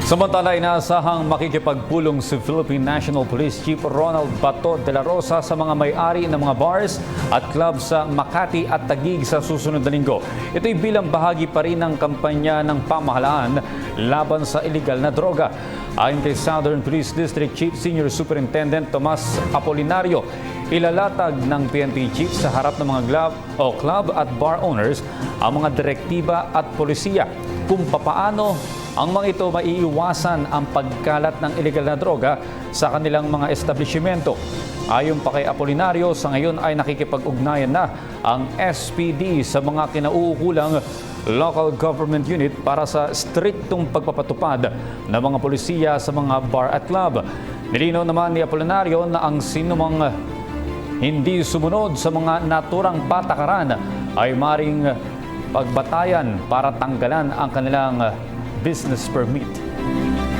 Samantala, inaasahang makikipagpulong si Philippine National Police Chief Ronald Bato de la Rosa sa mga may-ari ng mga bars at club sa Makati at Taguig sa susunod na linggo. Ito'y bilang bahagi pa rin ng kampanya ng pamahalaan laban sa iligal na droga. Ayon kay Southern Police District Chief Senior Superintendent Tomas Apolinario, ilalatag ng PNP Chief sa harap ng mga club at bar owners ang mga direktiba at polisiya kung papaano ang mga ito maiiwasan ang pagkalat ng iligal na droga sa kanilang mga establishmento. Ayon pa kay Apolinario, sa ngayon ay nakikipag-ugnayan na ang SPD sa mga kinauukulang local government unit para sa striktong pagpapatupad ng mga polisiya sa mga bar at club. Nilinaw naman ni Apolinario na ang sinumang hindi sumunod sa mga naturang patakaran ay maring pagbatayan para tanggalan ang kanilang business permit.